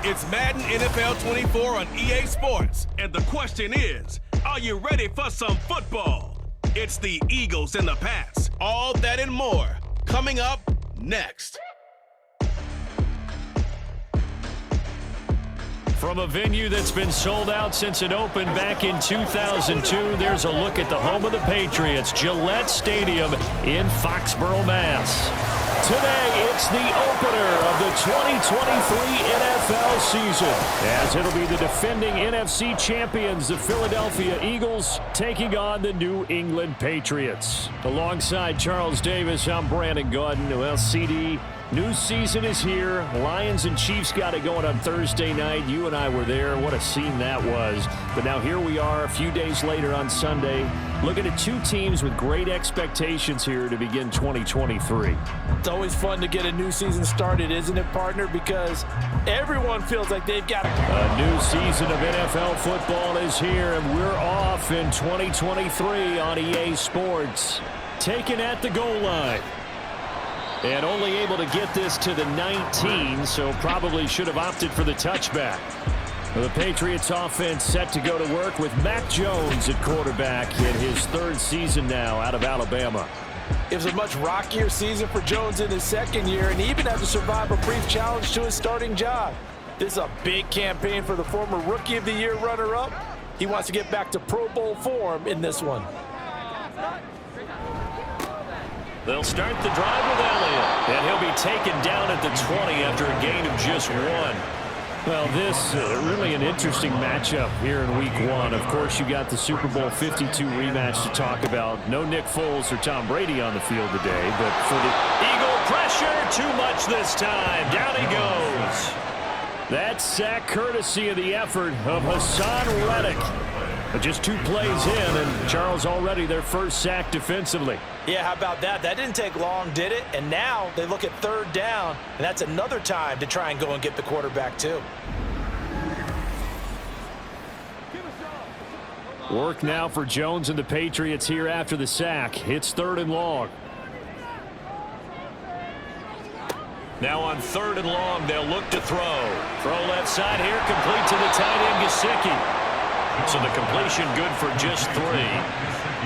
It's Madden NFL 24 on EA Sports. And the question is, are you ready for some football? It's the Eagles and the Pats. All that and more coming up next. From a venue that's been sold out since it opened back in 2002, there's a look at the home of the Patriots, Gillette Stadium in Foxborough, Mass. Today, it's the opener of the 2023 NFL season, as it'll be the defending NFC champions, the Philadelphia Eagles, taking on the New England Patriots. Alongside Charles Davis, I'm Brandon Gaudin. Well, CD, new season is here. Lions and Chiefs got it going on Thursday night. You and I were there. What a scene that was. But now here we are a few days later on Sunday, looking at two teams with great expectations here to begin 2023. It's always fun to get a new season started, isn't it, partner? Because everyone feels like they've got a new season of NFL football is here, and we're off in 2023 on EA Sports. Taken at the goal line. And only able to get this to the 19, so probably should have opted for the touchback. The Patriots offense set to go to work with Mac Jones at quarterback in his third season now out of Alabama. It was a much rockier season for Jones in his second year, and he even had to survive a brief challenge to his starting job. This is a big campaign for the former Rookie of the Year runner-up. He wants to get back to Pro Bowl form in this one. They'll start the drive with Elliott, and he'll be taken down at the 20 after a gain of just one. Well, this really an interesting matchup here in Week 1. Of course, you got the Super Bowl 52 rematch to talk about. No Nick Foles or Tom Brady on the field today, but for the Eagle pressure, too much this time. Down he goes. That sack courtesy of the effort of Hassan Reddick. But just 2 plays in, and Charles already their first sack defensively. Yeah, how about that? That didn't take long, did it? And now they look at third down, and that's another time to try and go and get the quarterback too. Work now for Jones and the Patriots here after the sack. It's 3rd and long. Now on 3rd and long, they'll look to throw. Throw left side here, complete to the tight end, Gesicki. So the completion good for just 3.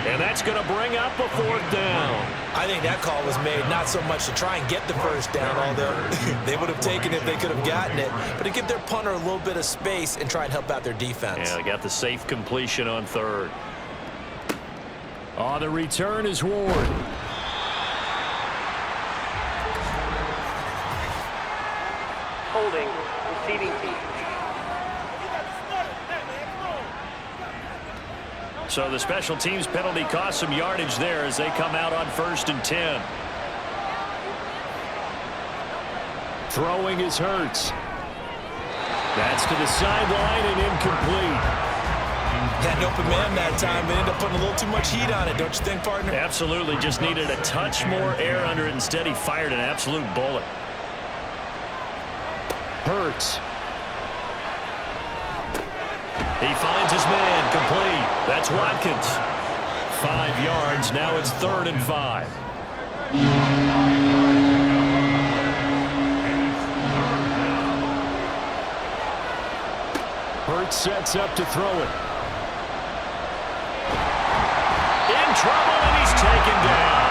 And that's going to bring up a 4th down. I think that call was made not so much to try and get the first down, although they would have taken it if they could have gotten it, but to give their punter a little bit of space and try and help out their defense. Yeah, they got the safe completion on 3rd. On the return is Ward. Holding, receiving team. So the special teams penalty cost some yardage there as they come out on 1st and 10. Throwing is Hurts. That's to the sideline and incomplete. Had an open man that time, but ended up putting a little too much heat on it, don't you think, partner? Absolutely. Just needed a touch more air under it. Instead, he fired an absolute bullet. Hurts. He finds his man, complete. That's Watkins. 5 yards. Now it's 3rd and 5. Hurts sets up to throw it. In trouble, and he's taken down.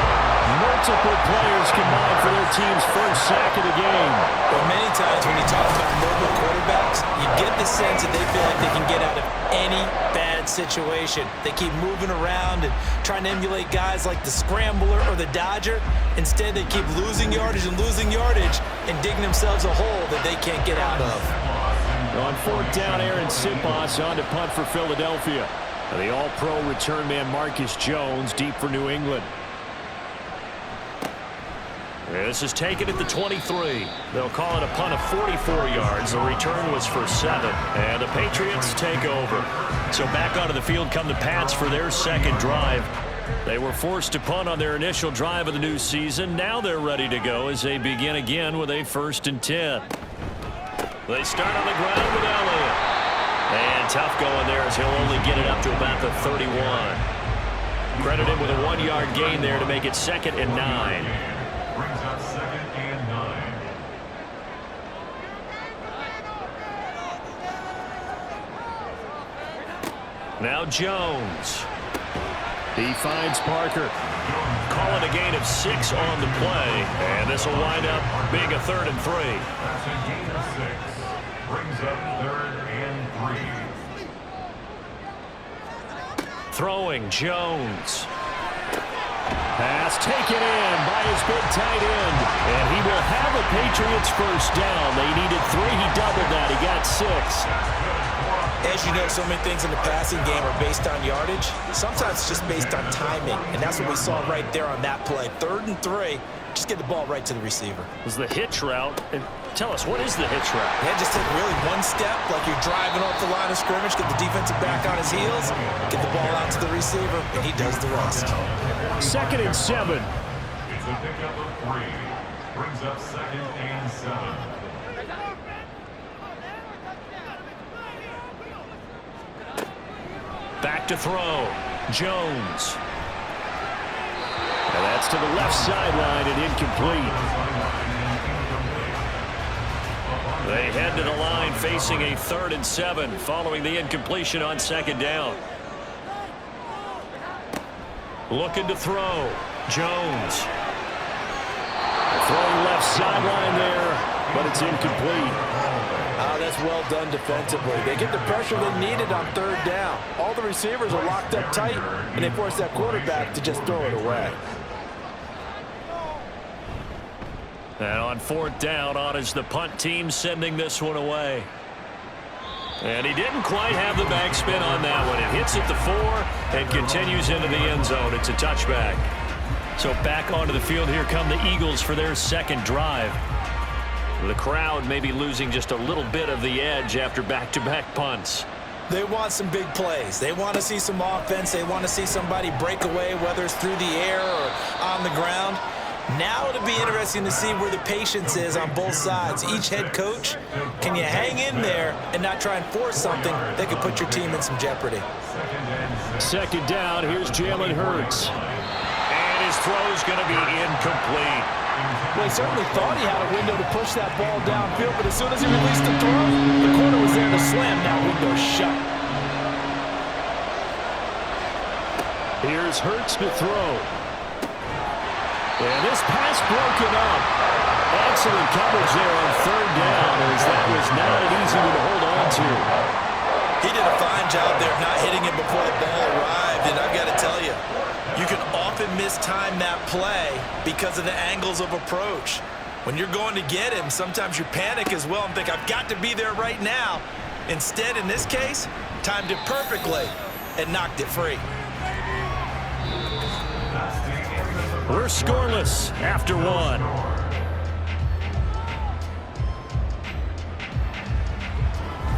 Multiple players combined for their team's first sack of the game. Well, many times when you talk about mobile quarterbacks, you get the sense that they feel like they can get out of any bad situation. They keep moving around and trying to emulate guys like the Scrambler or the Dodger. Instead, they keep losing yardage and digging themselves a hole that they can't get out of. On 4th down, Aaron Sipos on to punt for Philadelphia. The all-pro return man Marcus Jones deep for New England. This is taken at the 23. They'll call it a punt of 44 yards. The return was for 7. And the Patriots take over. So back onto the field come the Pats for their second drive. They were forced to punt on their initial drive of the new season. Now they're ready to go as they begin again with a 1st and 10. They start on the ground with Elliott. And tough going there as he'll only get it up to about the 31. Credit him with a 1-yard gain there to make it 2nd and 9. Now Jones. He finds Parker. Call it a gain of 6 on the play, and this will wind up being a 3rd and 3. That's a gain of 6. Brings up 3rd and 3. Throwing Jones. Pass taken in by his big tight end, and he will have a Patriots first down. They needed 3. He doubled that. He got 6. As you know, so many things in the passing game are based on yardage. Sometimes it's just based on timing, and that's what we saw right there on that play. 3rd and 3. Just get the ball right to the receiver. It was the hitch route. And tell us, what is the hitch route? Yeah, just take really one step, like you're driving off the line of scrimmage, get the defensive back on his heels, get the ball out to the receiver, and he does the rest. 2nd and 7. It's a pickup of 3. Brings up 2nd and 7. Back to throw. Jones. And that's to the left sideline and incomplete. They head to the line facing a 3rd and 7 following the incompletion on 2nd down. Looking to throw. Jones. Throwing left sideline there, but it's incomplete. Oh, that's well done defensively. They get the pressure they needed on 3rd down. All the receivers are locked up tight, and they force that quarterback to just throw it away. And on 4th down, on is the punt team sending this one away. And he didn't quite have the backspin on that one. It hits at the 4 and continues into the end zone. It's a touchback. So back onto the field, here come the Eagles for their 2nd drive. The crowd may be losing just a little bit of the edge after back-to-back punts. They want some big plays. They want to see some offense. They want to see somebody break away, whether it's through the air or on the ground. Now it'll be interesting to see where the patience is on both sides. Each head coach, can you hang in there and not try and force something that could put your team in some jeopardy? 2nd down, here's Jalen Hurts. And his throw's going to be incomplete. Well, he certainly thought he had a window to push that ball downfield, but as soon as he released the throw, the corner was there to slam that window shut. Here's Hurts to throw. And this pass broken up. Excellent coverage there on 3rd down, as that was not an easy one to hold on to. He did a fine job there of not hitting it before the ball arrived, and I've got to tell you, you can often mistime that play because of the angles of approach. When you're going to get him, sometimes you panic as well and think, I've got to be there right now. Instead, in this case, timed it perfectly and knocked it free. We're scoreless after 1.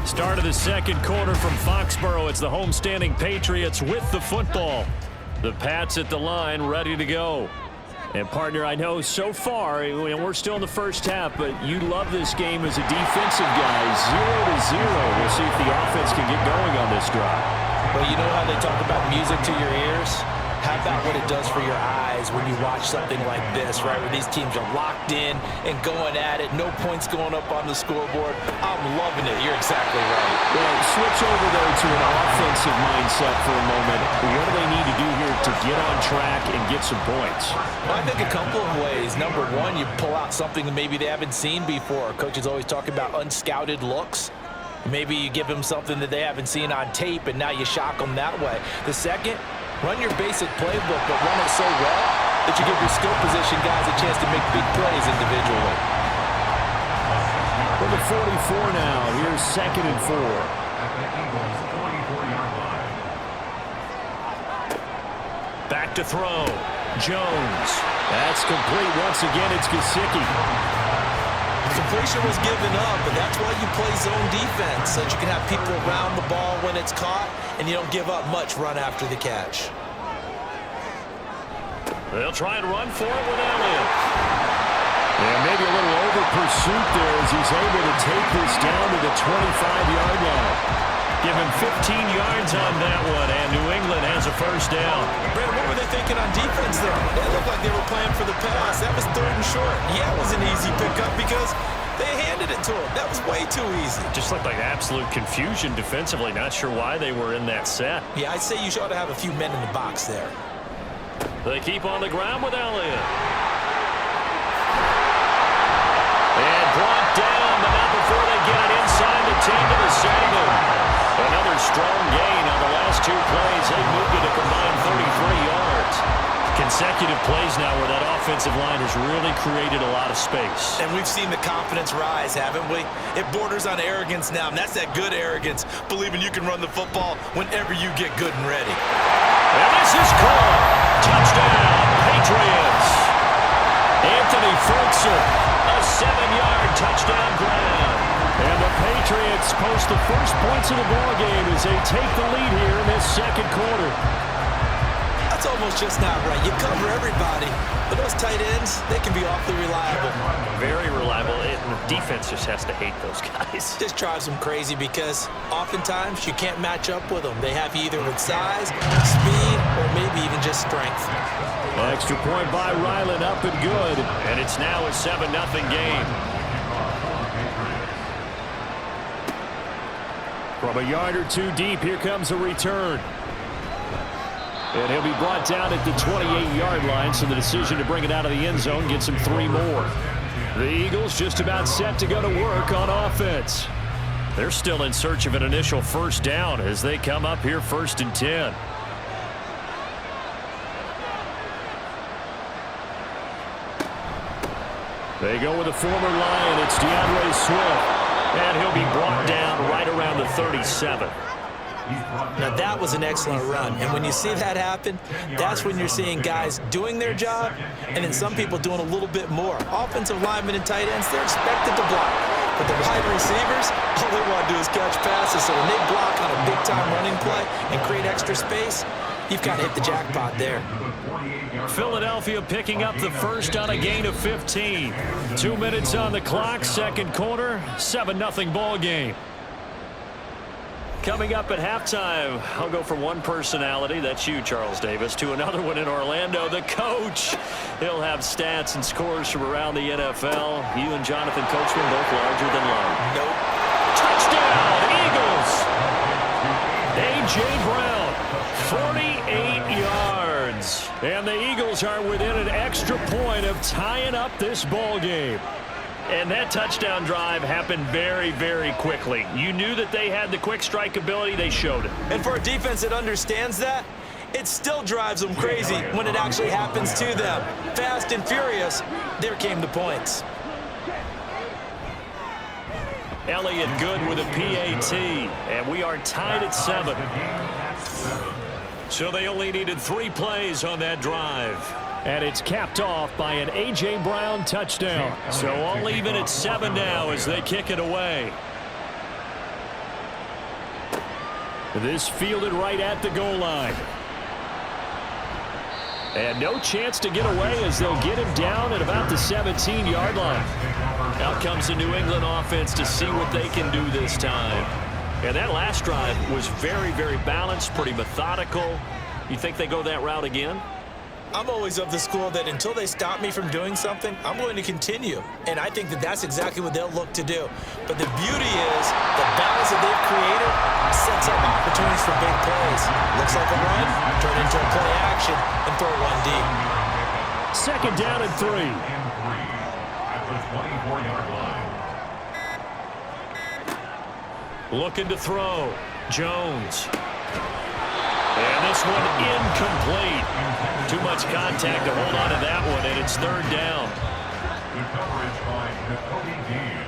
Start of the 2nd quarter from Foxborough. It's the homestanding Patriots with the football. The Pats at the line, ready to go. And, partner, I know so far, we're still in the first half, but you love this game as a defensive guy. 0-0. We'll see if the offense can get going on this drive. Well, you know how they talk about music to your ears? How about what it does for your eyes when you watch something like this, right, where these teams are locked in and going at it, no points going up on the scoreboard? I'm loving it. You're exactly right. Well, switch over, though, to an offensive mindset for a moment. What do they need to do here to get on track and get some points? Well, I think a couple of ways. Number one, you pull out something that maybe they haven't seen before. Coaches always talk about unscouted looks. Maybe you give them something that they haven't seen on tape, and now you shock them that way. The second, run your basic playbook, but run it so well that you give your skill position guys a chance to make big plays individually. For the 44 now, here's 2nd and 4. Back to throw. Jones. That's complete. Once again, it's Gesicki. Completion was given up, but that's why you play zone defense, so that you can have people around the ball when it's caught, and you don't give up much run after the catch. They'll try and run for it with Elliott. Yeah, maybe a little over pursuit there as he's able to take this down to the 25-yard line. Give him 15 yards on that one, and New England has a first down. Brad, what were they thinking on defense there? It looked like they were playing for the pass. That was 3rd and short. Yeah, it was an easy pickup because they had handed it to him. That was way too easy. Just looked like absolute confusion defensively. Not sure why they were in that set. Yeah, I'd say you ought to have a few men in the box there. They keep on the ground with Elliott. And brought down, but not before they get it inside the 10 to the 7. Another strong gain on the last 2 plays. They moved it a combined 33 yards. Consecutive plays now where that offensive line has really created a lot of space. And we've seen the confidence rise, haven't we? It borders on arrogance now, and that's that good arrogance, believing you can run the football whenever you get good and ready. And this is caught. Touchdown, Patriots. Anthony Fultzer, a 7-yard touchdown grab. And the Patriots post the first points of the ballgame as they take the lead here in this second quarter. That's almost just not right. You cover everybody, but those tight ends, they can be awfully reliable. Very reliable. The defense just has to hate those guys. Just drives them crazy because oftentimes you can't match up with them. They have you either with size, speed, or maybe even just strength. Extra point by Ryland, up and good. And it's now a 7-0 game. From a yard or 2 deep, here comes a return. And he'll be brought down at the 28-yard line, so the decision to bring it out of the end zone gets him 3 more. The Eagles just about set to go to work on offense. They're still in search of an initial first down as they come up here 1st and 10. They go with a former Lion. It's DeAndre Swift. And he'll be brought down right around the 37. Now that was an excellent run, and when you see that happen, that's when you're seeing guys doing their job and then some people doing a little bit more. Offensive linemen and tight ends, they're expected to block, but the wide receivers, all they want to do is catch passes. So when they block on a big-time running play and create extra space, you've got to hit the jackpot there. Philadelphia picking up the first on a gain of 15. 2 minutes on the clock, second quarter, 7-0 ball game. Coming up at halftime, I'll go from one personality, that's you, Charles Davis, to another one in Orlando, the coach. He'll have stats and scores from around the NFL. You and Jonathan Coachman both larger than life. Nope. Touchdown, Eagles! A.J. Brown, 48 yards. And the Eagles are within an extra point of tying up this ball game. And that touchdown drive happened very, very quickly. You knew that they had the quick strike ability. They showed it. And for a defense that understands that, it still drives them crazy when it actually happens to them. Fast and furious, there came the points. Elliott good with a PAT, and we are tied at 7. So they only needed 3 plays on that drive. And it's capped off by an A.J. Brown touchdown. So all even at 7 now as they kick it away. This fielded right at the goal line. And no chance to get away as they'll get him down at about the 17-yard line. Out comes the New England offense to see what they can do this time. And that last drive was very, very balanced, pretty methodical. You think they go that route again? I'm always of the school that until they stop me from doing something, I'm going to continue. And I think that that's exactly what they'll look to do. But the beauty is the balance that they've created sets up opportunities for big plays. Looks like a run, turn into a play action, and throw one deep. Second down and 3. At the 24-yard line. Looking to throw. Jones. And this one incomplete. Too much contact to hold on to that one, and it's 3rd down. The coverage by Nakobe Dean.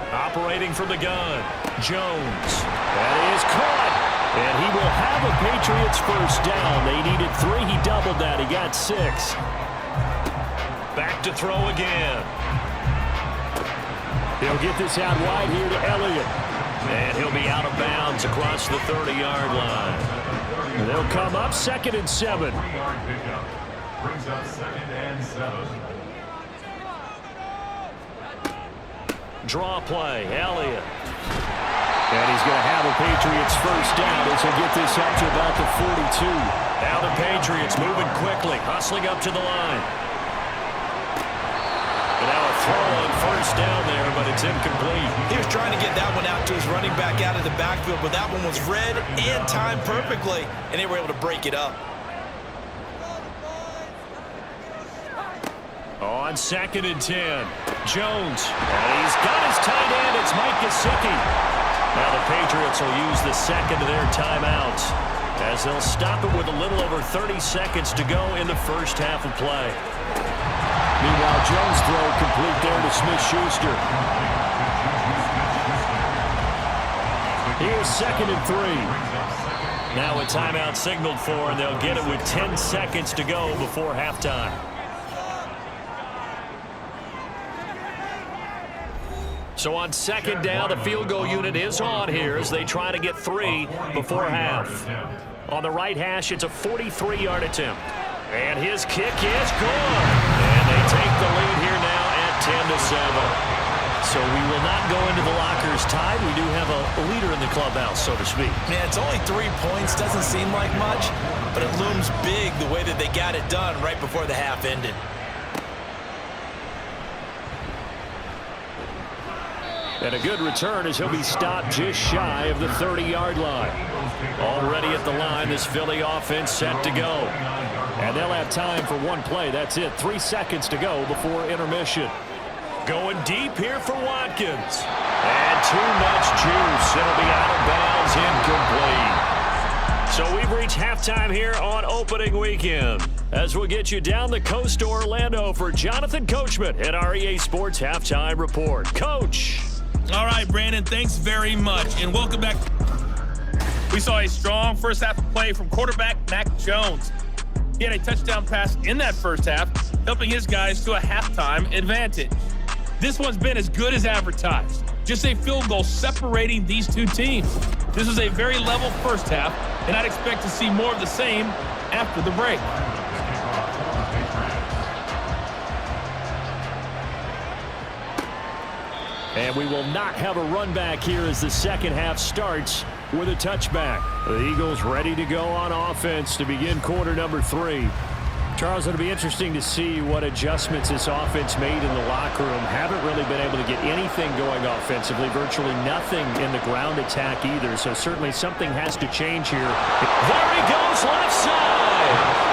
Operating from the gun. Jones. That is caught. And he will have a Patriots first down. They needed 3. He doubled that. He got 6. Back to throw again. He'll get this out wide here to Elliott. And he'll be out of bounds across the 30-yard line. And they'll come up 2nd and 7. 3-yard pickup. Brings up 2nd and 7. Draw play, Elliott. And he's going to have a Patriots first down as he'll get this up to about the 42. Now the Patriots moving quickly, hustling up to the line. throw on first down there, but it's incomplete. He was trying to get that one out to his running back out of the backfield, but that one was read and timed perfectly, and they were able to break it up. On 2nd and 10, Jones. And he's got his tight end. It's Mike Gesicki. Now the Patriots will use the second of their timeouts as they'll stop it with a little over 30 seconds to go in the first half of play. Meanwhile, Jones' throw complete there to Smith-Schuster. Here's 2nd and 3. Now a timeout signaled for, and they'll get it with 10 seconds to go before halftime. So on 2nd down, the field goal unit is on here as they try to get 3 before half. On the right hash, it's a 43-yard attempt. And his kick is good. And they take the lead here now at 10-7. So we will not go into the lockers tied. We do have a leader in the clubhouse, so to speak. Man, it's only 3 points. Doesn't seem like much, but it looms big the way that they got it done right before the half ended. And a good return as he'll be stopped just shy of the 30-yard line. Already at the line, this Philly offense set to go. And they'll have time for one play. That's it. 3 seconds to go before intermission. Going deep here for Watkins. And too much juice. It'll be out of bounds, incomplete. So we've reached halftime here on opening weekend, as we'll get you down the coast to Orlando for Jonathan Coachman at our EA Sports Halftime Report. Coach. All right, Brandon, thanks very much, and welcome back. We saw a strong first half of play from quarterback Mac Jones. He had a touchdown pass in that first half, helping his guys to a halftime advantage. This one's been as good as advertised. Just a field goal separating these two teams. This was a very level first half, and I'd expect to see more of the same after the break. And we will not have a run back here as the second half starts with a touchback. The Eagles ready to go on offense to begin quarter number 3. Charles, it'll be interesting to see what adjustments this offense made in the locker room. Haven't really been able to get anything going offensively, virtually nothing in the ground attack either. So certainly something has to change here. There he goes, left side.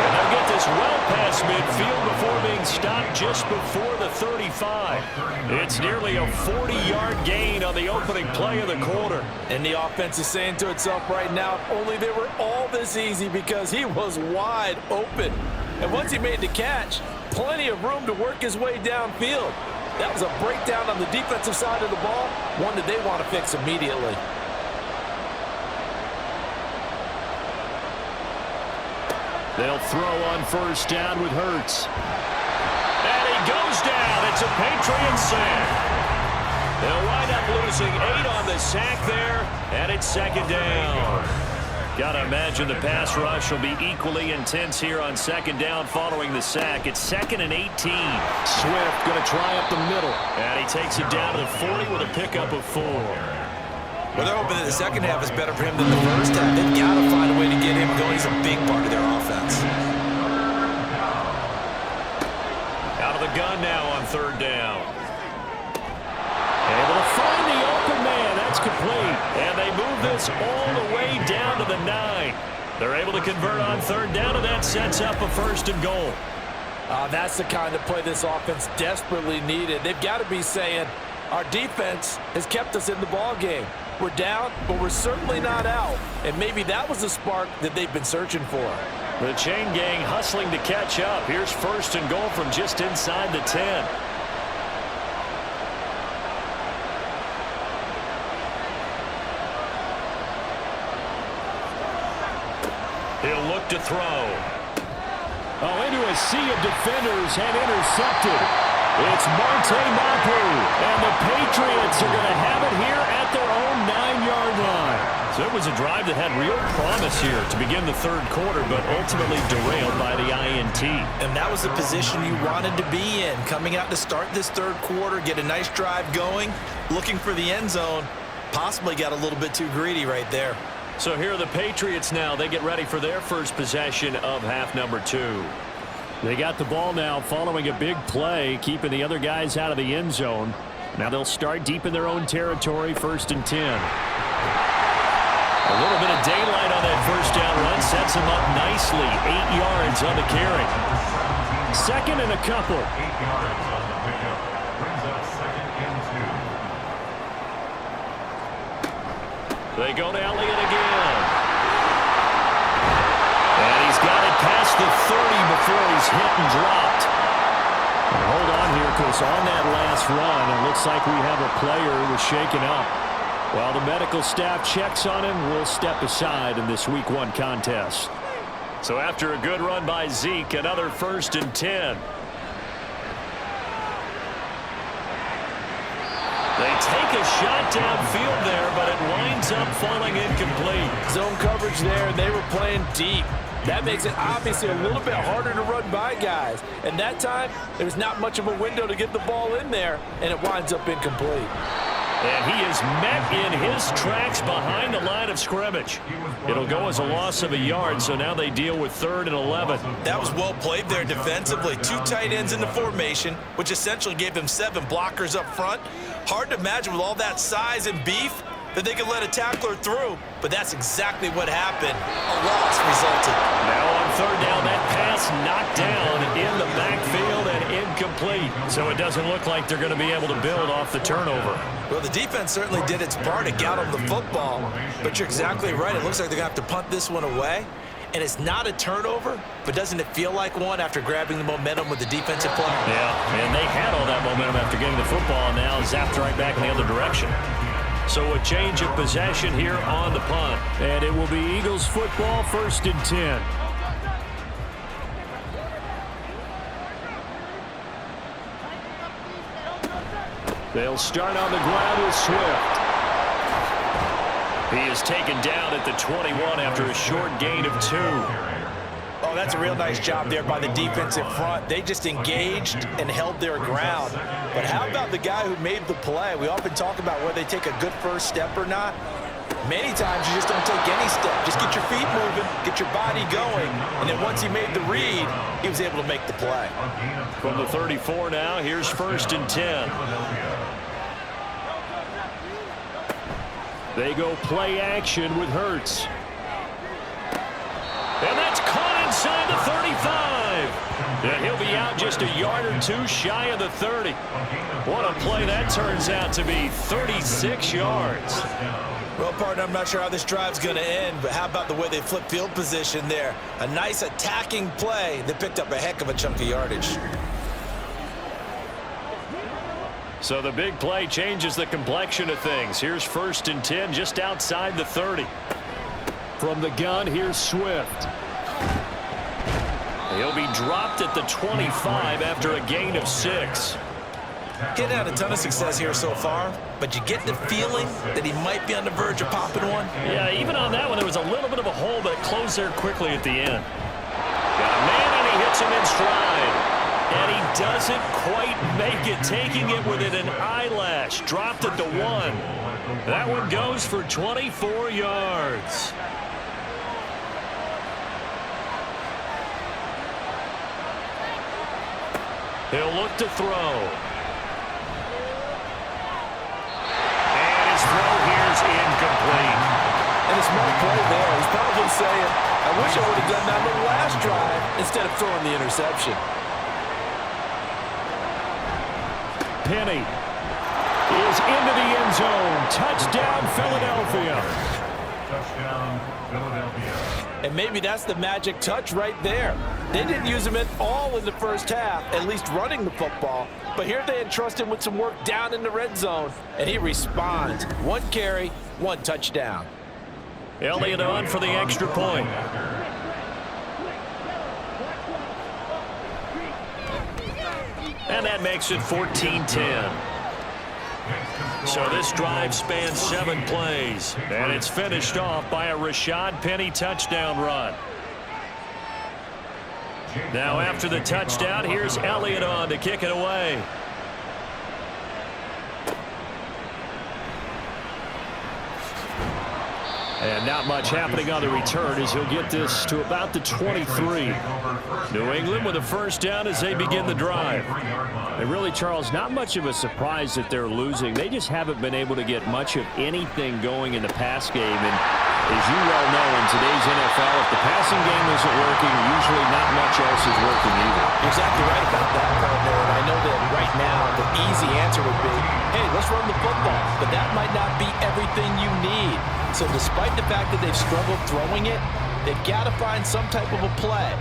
And they'll get this well past midfield before being stopped just before the 35. It's nearly a 40-yard gain on the opening play of the quarter. And the offense is saying to itself right now, if only they were all this easy, because he was wide open. And once he made the catch, plenty of room to work his way downfield. That was a breakdown on the defensive side of the ball, one that they want to fix immediately. They'll throw on first down with Hurts. And he goes down. It's a Patriots sack. They'll wind up losing 8 on the sack there, and it's second down. Got to imagine the pass rush will be equally intense here on second down following the sack. It's 2nd and 18. Swift going to try up the middle. And he takes it down to the 40 with a pickup of 4. Well, they're hoping that the second half is better for him than the first half. They've got to find a way to get him going. He's a big part of their offense. Out of the gun now on third down. Able to find the open man. That's complete. And they move this all the way down to the 9. They're able to convert on third down, and that sets up a 1st and goal. That's the kind of play this offense desperately needed. They've got to be saying, our defense has kept us in the ball game. We're down, but we're certainly not out. And maybe that was the spark that they've been searching for. The chain gang hustling to catch up. Here's 1st and goal from just inside the 10. He'll look to throw. Oh, into a sea of defenders and intercepted. It's Marte Mapu, and the Patriots are going to have it here at their own 9-yard line. So it was a drive that had real promise here to begin the third quarter, but ultimately derailed by the INT. And that was the position you wanted to be in, coming out to start this third quarter, get a nice drive going, looking for the end zone, possibly got a little bit too greedy right there. So here are the Patriots now. They get ready for their first possession of half number 2. They got the ball now following a big play, keeping the other guys out of the end zone. Now they'll start deep in their own territory, 1st and 10. A little bit of daylight on that first down run sets him up nicely. 8 yards on the carry. 2nd and a couple. 8 yards on the pickup. Brings up 2nd and 2. They go to Elliott again. And he's got it past the 30 before he's hit and dropped. And hold on here, because on that last run, it looks like we have a player who was shaken up. While the medical staff checks on him, we'll step aside in this Week 1 contest. So after a good run by Zeke, another 1st and 10. They take a shot downfield there, but it winds up falling incomplete. Zone coverage there, and they were playing deep. That makes it obviously a little bit harder to run by guys. And that time, there was not much of a window to get the ball in there, and it winds up incomplete. And he is met in his tracks behind the line of scrimmage. It'll go as a loss of a yard, so now they deal with 3rd and 11. That was well played there defensively. 2 tight ends in the formation, which essentially gave them 7 blockers up front. Hard to imagine with all that size and beef that they could let a tackler through, but that's exactly what happened. A loss resulted. Now on 3rd down, that pass knocked down in the backfield and incomplete. So it doesn't look like they're going to be able to build off the turnover. Well, the defense certainly did its part to get on the football, but you're exactly right. It looks like they're going to have to punt this one away. And it's not a turnover, but doesn't it feel like one after grabbing the momentum with the defensive play? Yeah, and they had all that momentum after getting the football, and now zapped right back in the other direction. So a change of possession here on the punt. And it will be Eagles football, 1st and 10. They'll start on the ground with Swift. He is taken down at the 21 after a short gain of 2. Oh, that's a real nice job there by the defense in front. They just engaged and held their ground. But how about the guy who made the play? We often talk about whether they take a good first step or not. Many times you just don't take any step. Just get your feet moving, get your body going, and then once he made the read, he was able to make the play. From the 34 now, here's 1st and 10. They go play action with Hurts. And that's caught inside the 35. And he'll be out just a yard or 2 shy of the 30. What a play that turns out to be, 36 yards. Well, partner, I'm not sure how this drive's going to end, but how about the way they flip field position there? A nice attacking play that picked up a heck of a chunk of yardage. So the big play changes the complexion of things. Here's 1st and 10 just outside the 30. From the gun, here's Swift. He'll be dropped at the 25 after a gain of 6. Getting had a ton of success here so far, but you get the feeling that he might be on the verge of popping one. Yeah, even on that one, there was a little bit of a hole, but it closed there quickly at the end. Got a man, and he hits him in stride. And he doesn't quite make it, taking it within an eyelash. Dropped at the 1. That one goes for 24 yards. He'll look to throw. And his throw here's incomplete. And a smart play there. He's probably saying, I wish I would have done that on the last drive instead of throwing the interception. Penny is into the end zone. Touchdown, Philadelphia. Touchdown, Philadelphia. And maybe that's the magic touch right there. They didn't use him at all in the first half, at least running the football. But here they entrust him with some work down in the red zone, and he responds. 1 carry, 1 touchdown. Elliott on for the extra point. And that makes it 14-10. So this drive spans 7 plays, and it's finished off by a Rashad Penny touchdown run. Now after the touchdown, here's Elliott on to kick it away. And not much happening on the return as he'll get this to about the 23. New England with a first down as they begin the drive. And really, Charles, not much of a surprise that they're losing. They just haven't been able to get much of anything going in the pass game. And as you well know, in today's NFL, if the passing game isn't working, usually not much else is working either. You're exactly right about that, partner. And I know that right now the easy answer would be, hey, let's run the football. But that might not be everything you need. So despite the fact that they've struggled throwing it, they've got to find some type of a play,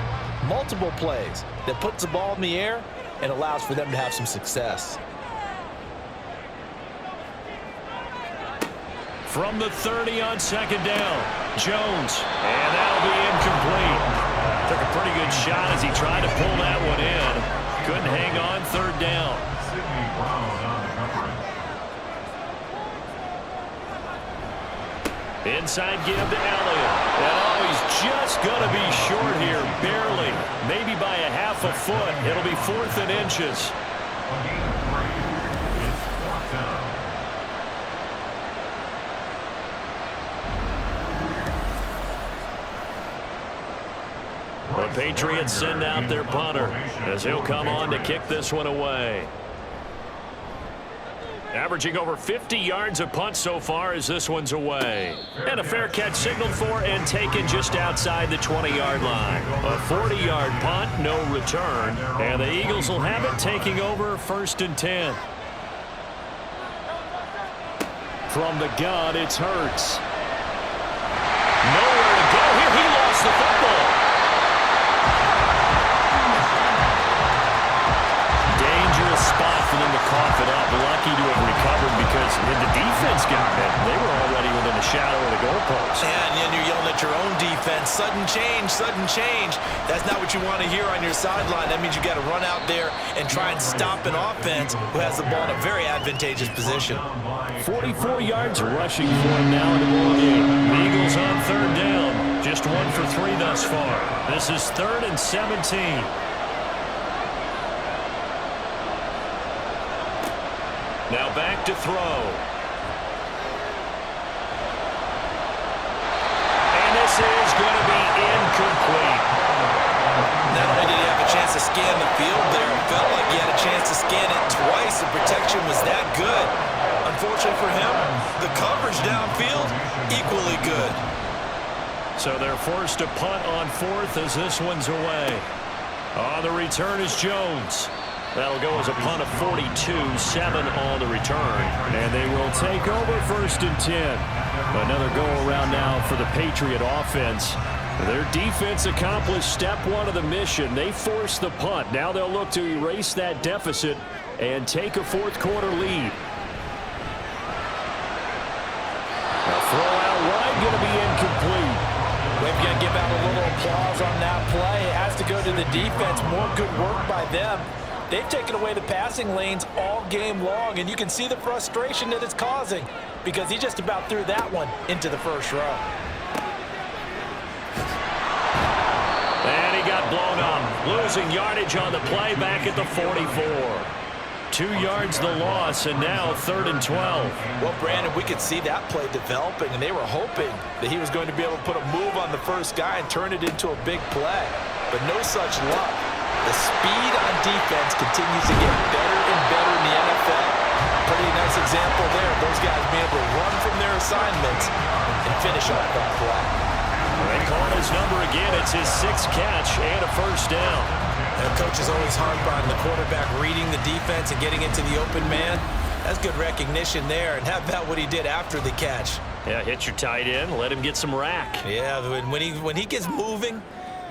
multiple plays, that puts the ball in the air and allows for them to have some success. From the 30 on second down, Jones, and that'll be incomplete. Took a pretty good shot as he tried to pull that one in. Couldn't hang on third down. Inside give to Elliott. And oh, he's just going to be short here, barely. Maybe by a half a foot. It'll be 4th and inches. The Patriots send out their punter as he'll come on to kick this one away. Averaging over 50 yards a punt so far as this one's away. And a fair catch signaled for and taken just outside the 20-yard line. A 40-yard punt, no return. And the Eagles will have it taking over 1st and 10. From the gun, it's Hurts. Nowhere to go here. He lost the football. Dangerous spot for them to cough it up. Lucky to have recovered because when the defense got it, they were already within the shadow of the goalpost. Yeah, and then you're yelling at your own defense. Sudden change, sudden change. That's not what you want to hear on your sideline. That means you got to run out there and try and stop an offense who has the ball in a very advantageous position. 44 yards rushing for him now in the ball game. The Eagles on third down. Just 1 for 3 thus far. This is 3rd and 17. Now back to throw. And this is going to be incomplete. Not only did he have a chance to scan the field there, it felt like he had a chance to scan it twice. The protection was that good. Unfortunately for him, the coverage downfield, equally good. So they're forced to punt on 4th as this one's away. On the return is Jones. That'll go as a punt of 42, 7 on the return. And they will take over 1st and 10. Another go-around now for the Patriot offense. Their defense accomplished step 1 of the mission. They forced the punt. Now they'll look to erase that deficit and take a 4th quarter lead. A throw out wide going to be incomplete. We're going to give out a little applause on that play. It has to go to the defense. More good work by them. They've taken away the passing lanes all game long, and you can see the frustration that it's causing because he just about threw that one into the first row. And he got blown up, losing yardage on the play back at the 44. 2 yards the loss, and now 3rd and 12. Well, Brandon, we could see that play developing, and they were hoping that he was going to be able to put a move on the first guy and turn it into a big play, but no such luck. The speed on defense continues to get better and better in the NFL. Pretty nice example there. Those guys being able to run from their assignments and finish off that play. They call his number again. It's his 6th catch and a first down. The coach is always harp on the quarterback reading the defense and getting into the open man. That's good recognition there. And how about what he did after the catch? Yeah, hit your tight end. Let him get some rack. Yeah, when he gets moving,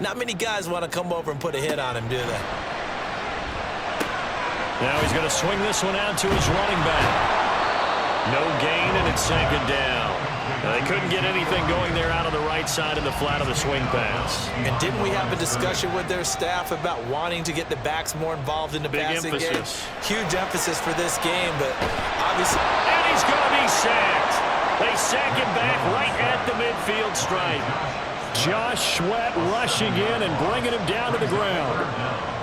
not many guys want to come over and put a hit on him, do they? Now he's going to swing this one out to his running back. No gain, and it's 2nd down. They couldn't get anything going there out on the right side of the flat of the swing pass. And didn't we have a discussion with their staff about wanting to get the backs more involved in the passing game? Huge emphasis for this game, but obviously... And he's going to be sacked. They sack him back right at the midfield stripe. Josh Sweat rushing in and bringing him down to the ground.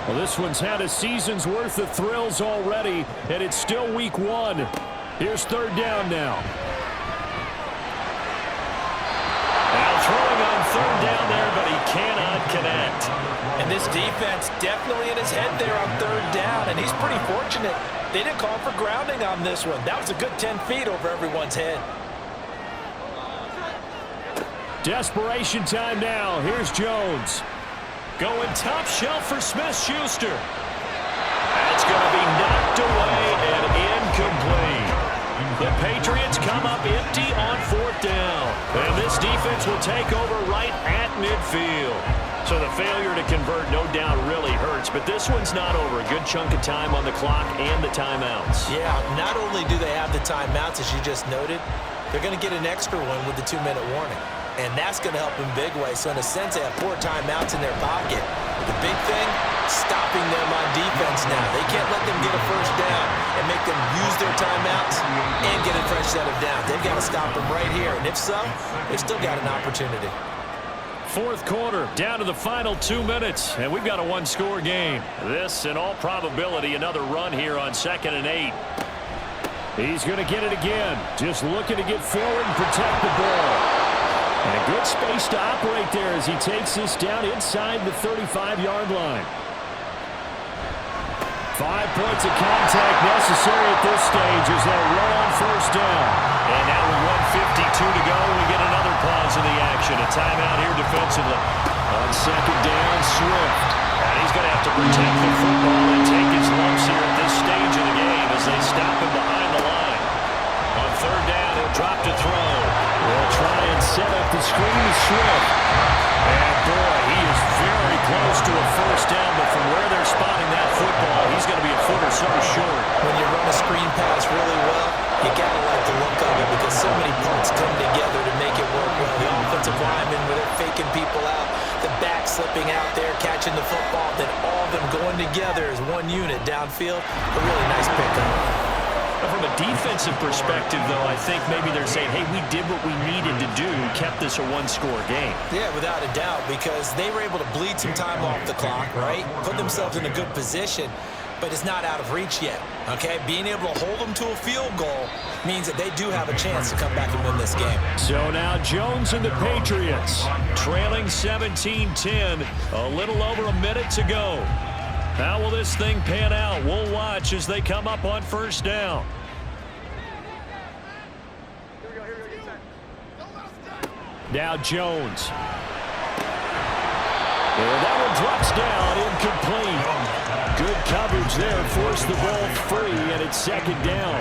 Well, this one's had a season's worth of thrills already, and it's still week 1. Here's 3rd down now. cannot connect. And this defense definitely in his head there on third down, and he's pretty fortunate. They didn't call for grounding on this one. That was a good 10 feet over everyone's head. Desperation time now. Here's Jones. Going top shelf for Smith-Schuster. That's going to be knocked away and incomplete. The Patriots come up empty on fourth down. And this defense will take over right at midfield. So the failure to convert no doubt really hurts, but this one's not over. A good chunk of time on the clock and the timeouts. Yeah, not only do they have the timeouts, as you just noted, they're going to get an extra one with the 2-minute warning. And that's going to help in big ways. So in a sense, they have 4 timeouts in their pocket. The big thing, stopping them on defense now. They can't let them get a first down and make them use their timeouts and get a fresh set of downs. They've got to stop them right here. And if so, they've still got an opportunity. Fourth quarter, down to the final 2 minutes, and we've got a one-score game. This, in all probability, another run here on 2nd and 8. He's going to get it again. Just looking to get forward and protect the ball. And a good space to operate there as he takes this down inside the 35-yard line. 5 points of contact necessary at this stage as they'll roll on first down. And now with 1:52 to go, we get another pause in the action. A timeout here defensively. On 2nd down, Swift. And he's going to have to protect the football and take his lumps here at this stage of the game as they stop him behind the line. On 3rd down, he'll drop to throw. They'll try and set up the screen to Swift. And boy, he is very close to a first down, but from where they're spotting that football, he's going to be a foot or so short. When you run a screen pass really well, you got to like the look of it because so many parts come together to make it work well. The offensive linemen, where they're faking people out, the back slipping out there, catching the football, then all of them going together as one unit downfield. A really nice pickup. From a defensive perspective, though, I think maybe they're saying, hey, we did what we needed to do, kept this a one-score game. Yeah, without a doubt, because they were able to bleed some time off the clock, right? Put themselves in a good position, but it's not out of reach yet, okay? Being able to hold them to a field goal means that they do have a chance to come back and win this game. So now Jones and the Patriots trailing 17-10, a little over a minute to go. How will this thing pan out? We'll watch as they come up on first down. Now Jones. And that one drops down, incomplete. Good coverage there, forced the ball free, and it's 2nd down.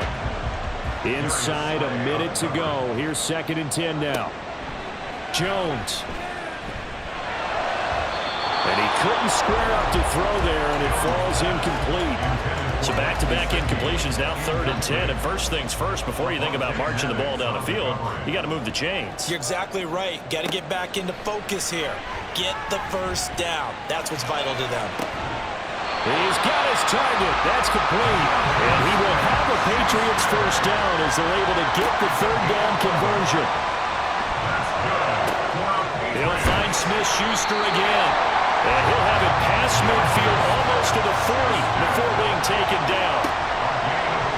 Inside a minute to go. Here's 2nd and 10 now. Jones. And he couldn't square up to throw there, and it falls incomplete. So back-to-back incompletions, now 3rd and 10. And first things first, before you think about marching the ball down the field, you got to move the chains. You're exactly right. Got to get back into focus here. Get the first down. That's what's vital to them. He's got his target. That's complete. And he will have a Patriots first down as they're able to get the 3rd down conversion. He'll find Smith-Schuster again. And he'll have it past midfield almost to the 40 before being taken down.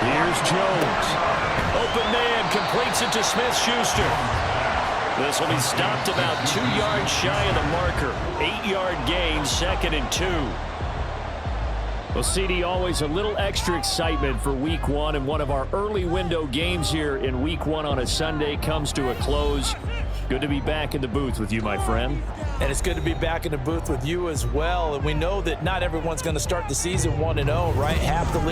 Here's Jones. Open man completes it to Smith-Schuster. This will be stopped about 2 yards shy of the marker. 8-yard gain, 2nd and 2. Well, CD, always a little extra excitement for Week 1, and one of our early window games here in Week 1 on a Sunday comes to a close. Good to be back in the booth with you, my friend. And it's good to be back in the booth with you as well. And we know that not everyone's going to start the season 1-0, right? Half the league